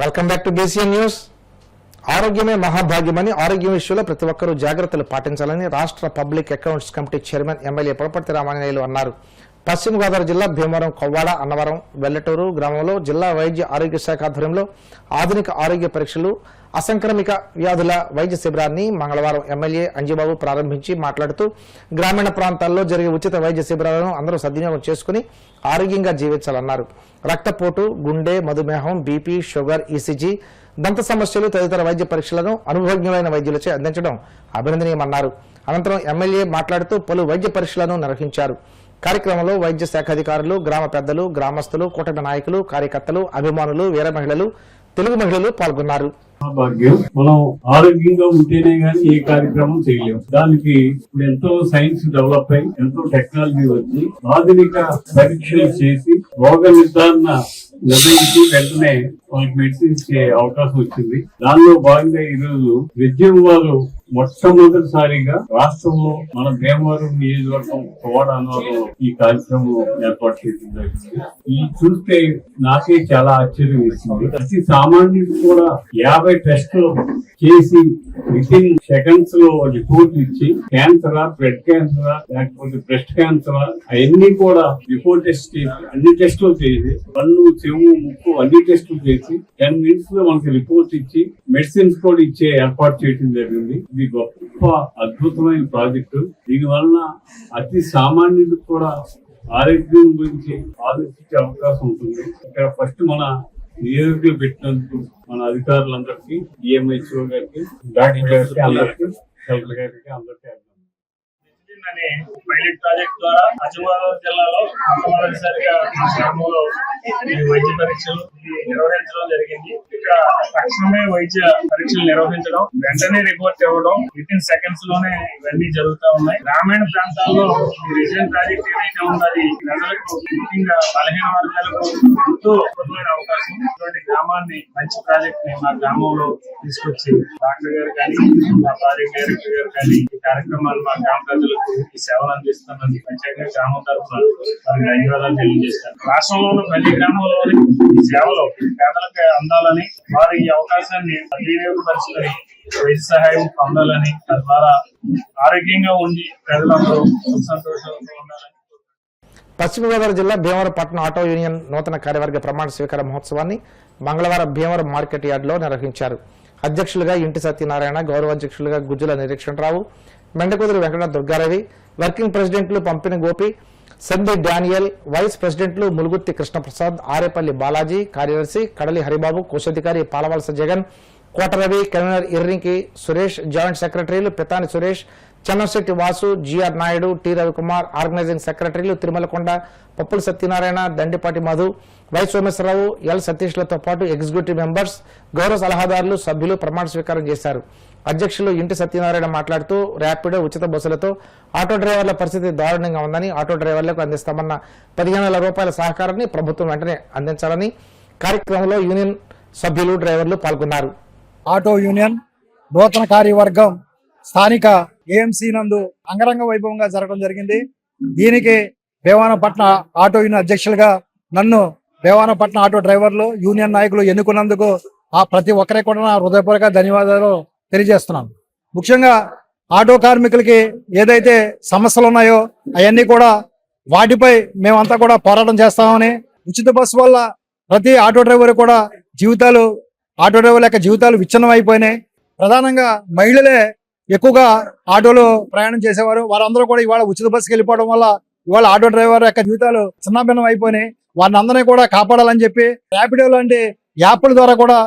Welcome back to BCN news. ఆరోగ్యమే మహాభాగ్యమని ఆరోగ్యం విషయంలో ప్రతి ఒక్కరూ జాగ్రత్తలు పాటించాలని రాష్ట్ర public accounts committee chairman MLA Pulaparthi Ramanjaneyulu అన్నారు. పశ్చిమ గోదావరి జిల్లా భీమవరం, కొవ్వాడ, అన్నవరం, వెల్లటూరు గ్రామంలో జిల్లా వైద్య ఆరోగ్య శాఖ ఆధ్వర్యంలో ఆధునిక ఆరోగ్య పరీక్షలు, అసంక్రమిక వ్యాధుల వైద్య శిబిరాన్ని మంగళవారం ఎమ్మెల్యే అంజిబాబు ప్రారంభించి మాట్లాడుతూ గ్రామీణ ప్రాంతాల్లో జరిగే ఉచిత వైద్య శిబిరాలను అందరూ సద్వినియోగం చేసుకుని ఆరోగ్యంగా జీవించాలన్నారు. రక్తపోటు, గుండె, మధుమేహం, బీపీ, షుగర్, ఈసీజీ, దంత సమస్యలు తదితర వైద్య పరీక్షలను అనుభవజ్ఞులైన వైద్యులచే అందించడం అభినందనీయమన్నారు. అనంతరం ఎమ్మెల్యే మాట్లాడుతూ పలు వైద్య పరీక్షలను నిర్వహించారు. కార్యక్రమంలో వైద్య శాఖ అధికారులు, గ్రామ పెద్దలు, గ్రామస్తులు, కూటమి నాయకులు, కార్యకర్తలు, అభిమానులు, వీర మహిళలు, తెలుగు మహిళలు పాల్గొన్నారు. భాగ్యం. మనం ఆరోగ్యంగా ఉంటేనే గానీ ఏ కార్యక్రమం చేయలేము. దానికి ఇప్పుడు ఎంతో సైన్స్ డెవలప్ అయి ఎంతో టెక్నాలజీ వచ్చి ఆధునిక పరీక్షలు చేసి రోగ నిర్ధారణ నిర్ణయించి వెంటనే వాళ్ళకి మెడిసిన్ ఇచ్చే అవకాశం వచ్చింది. దానిలో భాగంగా ఈరోజు విద్యం వారు మొట్టమొదటిసారిగా రాష్ట్రంలో మన భీమవరం నియోజకవర్గం కోవాడ అన్నవరంలో ఈ కార్యక్రమం ఏర్పాటు చేయడం జరిగింది. ఈ చూస్తే నాకే చాలా ఆశ్చర్యం వేసింది. ప్రతి సామాన్యుడు కూడా 50 టెస్టులు చేసి విత్ ఇన్ సెకండ్స్ లో రిపోర్ట్ ఇచ్చి క్యాన్సరా, బ్లడ్ క్యాన్సరా, లేకపోతే బ్రెస్ట్ క్యాన్సరా అవన్నీ కూడా రిపోర్ట్ టెస్ట్ చేసి అన్ని టెస్టులు చేసి కన్ను, చెవు, ముక్కు అన్ని టెస్టులు చేసి 10 minutes లో మనకి రిపోర్ట్ ఇచ్చి మెడిసిన్స్ కూడా ఇచ్చే ఏర్పాటు చేయడం జరిగింది. ఇది గొప్ప అద్భుతమైన ప్రాజెక్టు. దీని వలన అతి సామాన్యుడికి కూడా ఆరోగ్యం గురించి ఆలోచించే అవకాశం ఉంటుంది. ఇక్కడ ఫస్ట్ మన నియోజకులు పెట్టినందుకు మన అధికారులందరికీ, ఈఎంహెచ్ఓ గారికి, డాక్టర్ గారికి, అందరికీ, కలెక్టర్ గారికి అందరికీ అనే పైలట్ ప్రాజెక్ట్ ద్వారా పశ్చిమ గోదావరి జిల్లాలో మొట్టమొదటిసారిగా మా గ్రామంలో ఈ వైద్య పరీక్షలు నిర్వహించడం జరిగింది. ఇక్కడ తక్షణమే వైద్య పరీక్షలు నిర్వహించడం, వెంటనే రిపోర్ట్ ఇవ్వడం, విత్ ఇన్ సెకండ్స్ లోనే ఇవన్నీ జరుగుతూ ఉన్నాయి. గ్రామీణ ప్రాంతాల్లో ఈ రిజన్ ప్రాజెక్ట్ ఏదైతే ఉందో అది ప్రజలకు, ముఖ్యంగా బలహీన వర్గాలకు ఎంతో అద్భుతమైన అవకాశం. ఇటువంటి గ్రామాన్ని, మంచి ప్రాజెక్ట్ ని మా గ్రామంలో తీసుకొచ్చి డాక్టర్ గారు కానీ, మా ప్రాజెక్ట్ డైరెక్టర్ గారు కానీ ఈ కార్యక్రమాలు మా గ్రామ ప్రజలకు ఈ సేవలు అందిస్తున్నది ప్రత్యేకంగా గ్రామం తరఫున వారికి ధన్యవాదాలు తెలియజేస్తారు. రాష్ట్రంలోని ప్రతి గ్రామంలోని ఈ సేవలు పేదలకు అందాలని, వారి ఈ అవకాశాన్ని వినియోగపరుచుకొని వైద్య సహాయం పొందాలని, తద్వారా ఆరోగ్యంగా ఉండి ప్రజలందరూ సంతోషంగా ఉండాలని. పశ్చిమ గోదావరి జిల్లా భీమవరం పట్టణ ఆటో యూనియన్ నూతన కార్యవర్గ ప్రమాణ స్వీకార మహోత్సవాన్ని మంగళవారం భీమవరం మార్కెట్ యార్డులో నిర్వహించారు. అధ్యక్షులుగా ఇంటి సత్యనారాయణ, గౌరవ అధ్యక్షులుగా గుజ్జుల నిరీక్షణరావు, మెండకుదురు వెంకట దుర్గారవి, వర్కింగ్ ప్రెసిడెంట్లు పంపిన గోపి, సంది డానియల్, వైస్ ప్రెసిడెంట్లు ములుగుత్తి కృష్ణప్రసాద్, ఆరేపల్లి బాలాజీ, కార్యదర్శి కడలి హరిబాబు, కోశాధికారి పాలవలస జగన్, కోటరవి, కన్వీనర్ ఇర్రించి సురేష్, జాయింట్ సెక్రటరీలు Pitani Suresh, Channashetti Vasu, GR Naidu, T Ravikumar, organising సెక్రటరీలు తిరుమలకొండ, పప్పుల సత్యనారాయణ, దండిపాటి మధు, వై సోమేశ్వరరావు, ఎల్ సతీష్లతో పాటు ఎగ్జిక్యూటివ్ మెంబర్స్, గౌరవ సలహాదారులు, సభ్యులు ప్రమాణ స్వీకారం చేశారు. అధ్యక్షులు ఇంటి సత్యనారాయణ మాట్లాడుతూ ర్యాపిడో ఉచిత బస్సులతో ఆటో డ్రైవర్ల పరిస్థితి దారుణంగా ఉందని, ఆటో డ్రైవర్లకు అందిస్తామన్న 15,000 రూపాయల సహకారాన్ని ప్రభుత్వం వెంటనే అందించాలని కార్యక్రమంలో యూనియన్ సభ్యులు, డ్రైవర్లు పాల్గొన్నారు. ఆటో యూనియన్ నూతన కార్యవర్గం స్థానిక ఏఎంసీ నందు అంగరంగ వైభవంగా జరగడం జరిగింది. దీనికి భీమవరపట్నం ఆటో యూనియన్ అధ్యక్షులుగా నన్ను భీమవరపట్నం ఆటో డ్రైవర్లు యూనియన్ నాయకులు ఎన్నుకున్నందుకు ప్రతి ఒక్కరికి కూడా నా హృదయపూర్వక ధన్యవాదాలు తెలియజేస్తున్నాను. ముఖ్యంగా ఆటో కార్మికులకి ఏదైతే సమస్యలు ఉన్నాయో అవన్నీ కూడా వాటిపై మేమంతా కూడా పోరాటం చేస్తామని, ఉచిత బస్సు వల్ల ప్రతి ఆటో డ్రైవర్ కూడా ఆటో డ్రైవర్ల యొక్క జీవితాలు విచ్ఛిన్నం అయిపోయినాయి. ప్రధానంగా మహిళలే ఎక్కువగా ఆటోలో ప్రయాణం చేసేవారు. వారందరూ కూడా ఇవాళ ఉచిత బస్సుకి వెళ్ళిపోవడం వల్ల ఇవాళ ఆటో డ్రైవర్ యొక్క జీవితాలు చిన్నభిన్నం అయిపోయినాయి. వారిని అందరినీ కూడా కాపాడాలని చెప్పి ర్యాపిడో లాంటి యాప్ల ద్వారా కూడా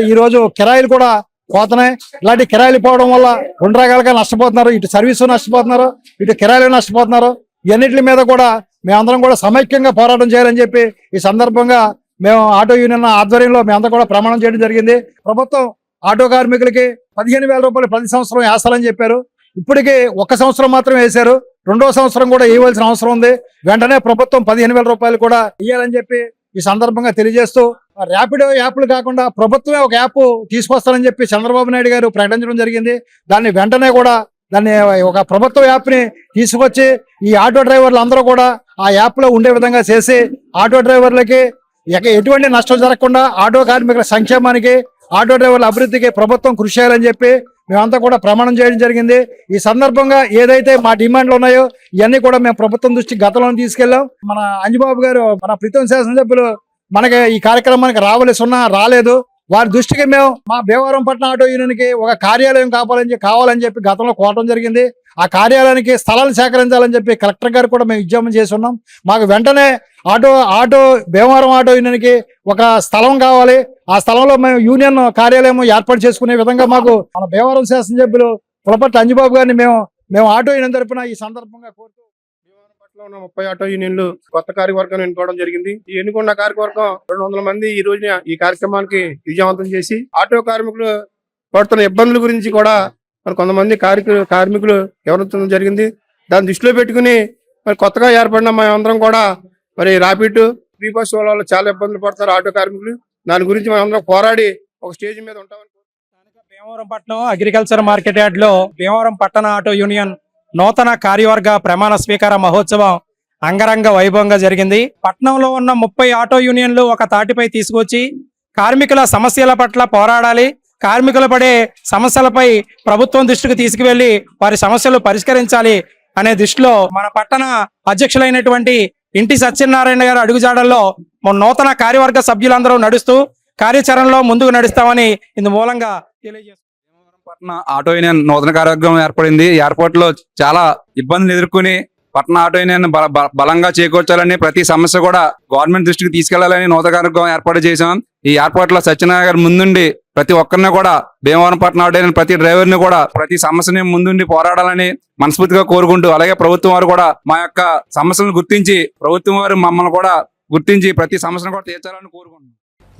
ఈ రోజు కిరాయిలు కూడా పోతున్నాయి. ఇలాంటి కిరాయిలు పోవడం వల్ల 2 రకాలుగా నష్టపోతున్నారు. ఇటు సర్వీసు నష్టపోతున్నారు, ఇటు కిరాయిలు నష్టపోతున్నారు. ఇవన్నిటి మీద కూడా మేమందరం కూడా సమైక్యంగా పోరాటం చేయాలని చెప్పి ఈ సందర్భంగా మేము ఆటో యూనియన్ ఆధ్వర్యంలో మేమంతా కూడా ప్రమాణం చేయడం జరిగింది. ప్రభుత్వం ఆటో కార్మికులకి 15,000 రూపాయలు ప్రతి సంవత్సరం వేస్తారని చెప్పారు. ఇప్పటికీ 1 సంవత్సరం మాత్రం వేశారు. 2వ సంవత్సరం కూడా ఇవ్వాల్సిన అవసరం ఉంది. వెంటనే ప్రభుత్వం 15,000 రూపాయలు కూడా ఇవ్వాలని చెప్పి ఈ సందర్భంగా తెలియజేస్తూ, ర్యాపిడో యాప్లు కాకుండా ప్రభుత్వమే ఒక యాప్ తీసుకొస్తారని చెప్పి చంద్రబాబు నాయుడు గారు ప్రకటించడం జరిగింది. దాన్ని వెంటనే కూడా ఒక ప్రభుత్వ యాప్ ని తీసుకొచ్చి ఈ ఆటో డ్రైవర్లు అందరూ కూడా ఆ యాప్ లో ఉండే విధంగా చేసి ఆటో డ్రైవర్లకి ఎటువంటి నష్టం జరగకుండా ఆటో కార్మికుల సంక్షేమానికి ఆటో డ్రైవర్ల అభివృద్ధికి ప్రభుత్వం కృషి చేయాలని చెప్పి మేమంతా కూడా ప్రమాణం చేయడం జరిగింది. ఈ సందర్భంగా ఏదైతే మా డిమాండ్లు ఉన్నాయో ఇవన్నీ కూడా మేము ప్రభుత్వం దృష్టికి గతంలో తీసుకెళ్లాం. మన అంజిబాబు గారు, మన ప్రీతం శాసనసభ్యులు మనకి ఈ కార్యక్రమానికి రాలేదు. వారి దృష్టికి మేము మా భీమవరం పట్టణ ఆటో యూనియన్ కి ఒక కార్యాలయం కావాలని చెప్పి గతంలో కోరడం జరిగింది. ఆ కార్యాలయానికి స్థలాలు సేకరించాలని చెప్పి కలెక్టర్ గారు కూడా మేము విజ్ఞాపన చేసి ఉన్నాం. మాకు వెంటనే భీమవరం ఆటో యూనియన్ కి ఒక స్థలం కావాలి. ఆ స్థలంలో మేము యూనియన్ కార్యాలయం ఏర్పాటు చేసుకునే విధంగా మాకు మన భీమవరం శాసనసభ్యులు పులపర్తి అంజిబాబు గారిని మేము ఆటో యూనియన్ తరపున ఈ సందర్భంగా కోరుతూ ఉన్న 30 ఆటో యూనియన్లు కొత్త కార్యవర్గం ఎన్నుకోవడం జరిగింది. ఈ ఎన్నుకున్న కార్యవర్గం 200 మంది ఈ రోజున ఈ కార్యక్రమానికి విజయవంతం చేసి ఆటో కార్మికులు పడుతున్న ఇబ్బందుల గురించి కూడా మరి కొంతమంది కార్మికులు వివరించడం జరిగింది. దాన్ని దృష్టిలో పెట్టుకుని మరి కొత్తగా ఏర్పడిన మేమందరం కూడా మరి ర్యాపిడ్ ఫ్రీ బస్ వల్ల చాలా ఇబ్బందులు పడతారు ఆటో కార్మికులు. దాని గురించి మేమందరం పోరాడి ఒక స్టేజ్ మీద ఉంటామని. భీమవరం పట్టణం అగ్రికల్చర్ మార్కెట్ యార్డ్ లో భీమవరం పట్టణ ఆటో యూనియన్ నూతన కార్యవర్గ ప్రమాణ స్వీకార మహోత్సవం అంగరంగ వైభవంగా జరిగింది. పట్టణంలో ఉన్న 30 ఆటో యూనియన్లు ఒక తాటిపై తీసుకొచ్చి కార్మికుల సమస్యల పట్ల పోరాడాలి, కార్మికులు పడే సమస్యలపై ప్రభుత్వం దృష్టికి తీసుకువెళ్లి వారి సమస్యలు పరిష్కరించాలి అనే దృష్టిలో మన పట్టణ అధ్యక్షులైనటువంటి ఇంటి సత్యనారాయణ గారు అడుగుజాడల్లో నూతన కార్యవర్గ సభ్యులందరూ నడుస్తూ కార్యాచరణలో ముందుకు నడుస్తామని ఇందు మూలంగా తెలియజేస్తారు. పట్టణ ఆటో యూనియన్ నూతన కార్యవర్గం ఏర్పడింది. ఎయిర్పోర్ట్ లో చాలా ఇబ్బందులు ఎదుర్కొని పట్టణ ఆటో యూనియన్ బలంగా చేకూర్చాలని, ప్రతి సమస్య కూడా గవర్నమెంట్ దృష్టికి తీసుకెళ్లాలని నూతన కార్యవర్గం ఏర్పాటు చేశాం. ఈ ఎయిర్పోర్ట్ లో సత్యనారాయణ గారు ముందుండి ప్రతి ఒక్కరిని కూడా భీమవరం పట్టణ ఆటో యూనియన్ ప్రతి డ్రైవర్ ని కూడా ప్రతి సమస్యని ముందుండి పోరాడాలని మనస్ఫూర్తిగా కోరుకుంటూ, అలాగే ప్రభుత్వం వారు కూడా మా యొక్క సమస్యలను గుర్తించి ప్రభుత్వం వారు మమ్మల్ని కూడా గుర్తించి ప్రతి సమస్యను కూడా తీర్చాలని కోరుకుంటున్నాం.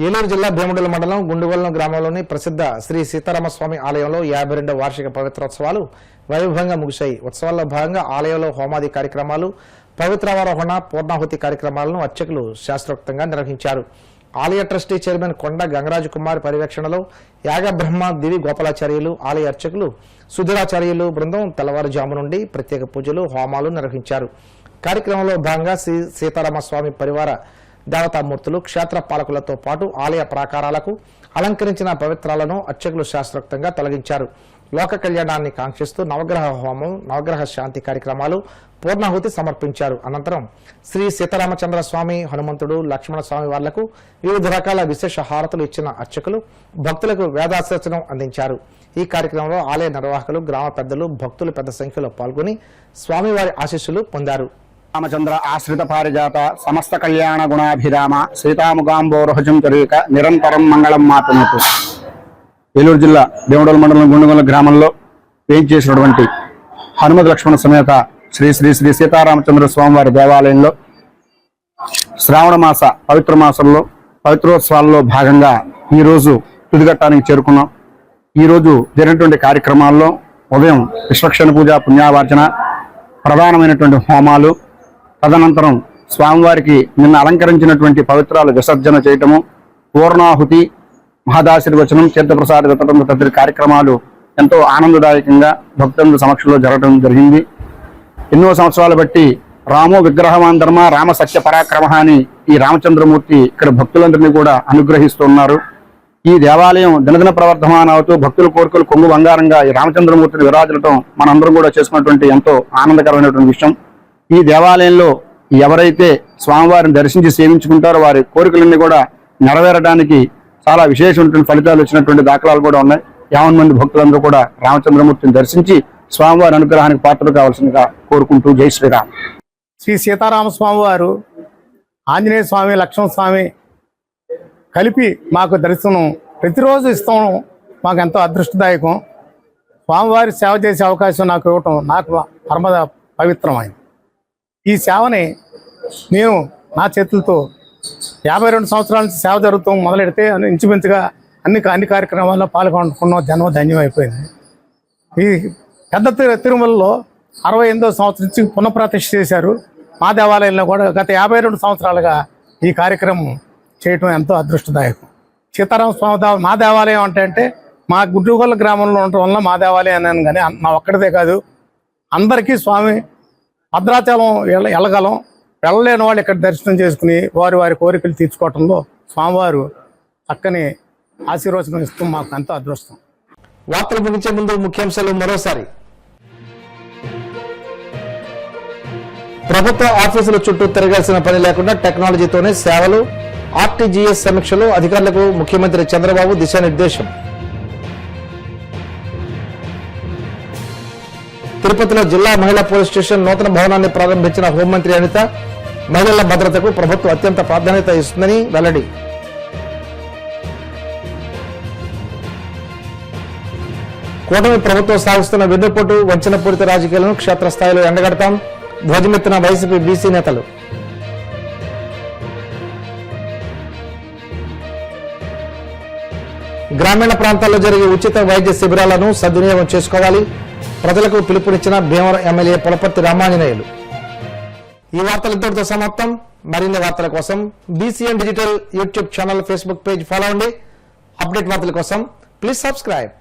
ఏలూరు జిల్లా భీముడుల మండలం గుండుగొల్లం గ్రామంలోని ప్రసిద్ధ శ్రీ సీతారామస్వామి ఆలయంలో 52వ వార్షిక పవిత్రోత్సవాలు వైభవంగా ముగిశాయి. ఉత్సవాల్లో భాగంగా ఆలయంలో హోమాది కార్యక్రమాలు, పవిత్రావరోహణ, పూర్ణాహుతి కార్యక్రమాలను అర్చకులు శాస్త్రోక్తంగా నిర్వహించారు. ఆలయ ట్రస్టీ చైర్మన్ కొండ గంగరాజు కుమార్ పర్యవేక్షణలో యాగబ్రహ్మ దివి గోపాలాచార్యులు, ఆలయ అర్చకులు సుధీరాచార్యులు బృందం తెల్లవారుజాము నుండి ప్రత్యేక పూజలు, హోమాలు నిర్వహించారు. కార్యక్రమంలో భాగంగా శ్రీ సీతారామస్వామి పరివార దేవతామూర్తులు, క్షేత్ర పాలకులతో పాటు ఆలయ ప్రాకారాలకు అలంకరించిన పవిత్రాలను అర్చకులు శాస్త్రోక్తంగా తొలగించారు. లోక కళ్యాణాన్ని కాంక్షిస్తూ నవగ్రహ హోమం, నవగ్రహ శాంతి కార్యక్రమాలు, పూర్ణాహుతి సమర్పించారు. అనంతరం శ్రీ సీతారామచంద్ర స్వామి, హనుమంతుడు, లక్ష్మణ స్వామి వార్లకు వివిధ రకాల విశేష హారతులు ఇచ్చిన అర్చకులు భక్తులకు వేదాశీర్వచనం అందించారు. ఈ కార్యక్రమంలో ఆలయ నిర్వాహకులు, గ్రామ పెద్దలు, భక్తులు పెద్ద సంఖ్యలో పాల్గొని స్వామివారి ఆశీస్సులు పొందారు. రామచంద్ర ఆశ్రిత పారిజాత సమస్త కళ్యాణ గుణాభిరామ సీతాముగాంబోరహజంతరీక నిరంతరం మంగళం మాతనతు. ఏలూరు జిల్లా భీమడోలు మండలం గుండుగొల్ల గ్రామంలో వేయించేసినటువంటి హనుమద్ లక్ష్మణ సమేత శ్రీ శ్రీ శ్రీ సీతారామచంద్ర స్వామివారి దేవాలయంలో శ్రావణ మాస పవిత్ర మాసంలో పవిత్రోత్సవాల్లో భాగంగా ఈరోజు తుదిఘట్టానికి చేరుకున్నాం. ఈరోజు జరిగినటువంటి కార్యక్రమాల్లో ఉదయం విశ్వక్షణ పూజ, పుణ్యావార్చన, ప్రధానమైనటువంటి హోమాలు, తదనంతరం స్వామివారికి నిన్న అలంకరించినటువంటి పవిత్రాలు విసర్జన చేయటము, పూర్ణాహుతి, మహదాశీర్వచనం, తీర్థప్రసాద వితరణ తదితర కార్యక్రమాలు ఎంతో ఆనందదాయకంగా భక్తుల సమక్షంలో జరగడం జరిగింది. ఎన్నో సంవత్సరాలు బట్టి రామో విగ్రహవాన్ ధర్మ రామ సత్య పరాక్రమ అని ఈ రామచంద్రమూర్తి ఇక్కడ భక్తులందరినీ కూడా అనుగ్రహిస్తున్నారు. ఈ దేవాలయం దినదిన ప్రవర్ధమానం అవుతూ భక్తుల కోరికలు కొంగు బంగారంగా ఈ రామచంద్రమూర్తిని విరాజులటం మనందరం కూడా చేసుకున్నటువంటి ఎంతో ఆనందకరమైనటువంటి విషయం. ఈ దేవాలయంలో ఎవరైతే స్వామివారిని దర్శించి సేవించుకుంటారో వారి కోరికలన్నీ కూడా నెరవేరడానికి చాలా విశేషమైనటువంటి ఫలితాలు వచ్చినటువంటి దాఖలాలు కూడా ఉన్నాయి. 50 మంది భక్తులందరూ కూడా రామచంద్రమూర్తిని దర్శించి స్వామివారి అనుగ్రహానికి పాత్రలు కావాల్సిందిగా కోరుకుంటూ జై శ్రీరామ్. శ్రీ సీతారామ స్వామి వారు, ఆంజనేయ స్వామి, లక్ష్మణ స్వామి కలిపి మాకు దర్శనం ప్రతిరోజు ఇస్తాం. మాకు ఎంతో అదృష్టదాయకం. స్వామివారి సేవ చేసే అవకాశం నాకు ఇవ్వటం నాకు పరమ పవిత్రమైంది. ఈ సేవని నేను నా చేతులతో 52 సంవత్సరాల నుంచి సేవ జరుగుతాం మొదలెడితే ఇంచుమించుగా అన్ని కార్యక్రమాల్లో పాల్గొనుకున్న జన్మ ధన్యం అయిపోయింది. ఈ పెద్ద తిరుమలలో 68వ సంవత్సరం నుంచి పునఃప్రతిష్ఠ చేశారు. మా దేవాలయంలో కూడా గత 52 సంవత్సరాలుగా ఈ కార్యక్రమం చేయటం ఎంతో అదృష్టదాయకం. సీతారామ స్వామి మా దేవాలయం అంటే మా గుడ్డుగొల్ల గ్రామంలో ఉండటం వల్ల మా దేవాలయం అన్నాను, కానీ నా ఒక్కడిదే కాదు, అందరికీ స్వామి భద్రాచలం వెళ్ళగలం, వెళ్ళలేని వాళ్ళు ఇక్కడ దర్శనం చేసుకుని వారి వారి కోరికలు తీర్చుకోవటంలో స్వామివారు చక్కని ఆశీర్వచనం ఇస్తూ మాకు ఎంతో అదృష్టం. వార్తలు ముగించే ముందు ముఖ్యాంశాలు మరోసారి. ప్రభుత్వ ఆఫీసుల చుట్టూ తిరగాల్సిన పని లేకుండా టెక్నాలజీతోనే సేవలు. ఆర్టీజీఎస్ సమీక్షలో అధికారులకు ముఖ్యమంత్రి చంద్రబాబు దిశానిర్దేశం. తిరుపతిలో జిల్లా మహిళా పోలీస్ స్టేషన్ నూతన భవనాన్ని ప్రారంభించిన హోంమంత్రి అనిత మహిళల భద్రతకు ప్రభుత్వం అత్యంత ప్రాధాన్యత ఇస్తుందని వెల్లడి. కూటమి ప్రభుత్వం సాగుతున్న వెన్నుపోటు వంచనపూరిత రాజకీయాలను క్షేత్రస్థాయిలో ఎండగడతాం. ధ్వజమెత్తిన వైసీపీ బీసీ నేతలు. గ్రామీణ ప్రాంతాల్లో జరిగే ఉచిత వైద్య శిబిరాలను సద్వినియోగం చేసుకోవాలి. ప్రజలకు పిలుపునిచ్చిన భీమవరం ఎమ్మెల్యే పులపర్తి రామాంజనేయులు. ఈ వార్తలు ఇంతటితో సమాప్తం. మరిన్ని వార్తల కోసం BCN digital YouTube channel, Facebook page follow అవ్వండి. అప్డేట్ వార్తల కోసం ప్లీజ్ సబ్స్క్రైబ్.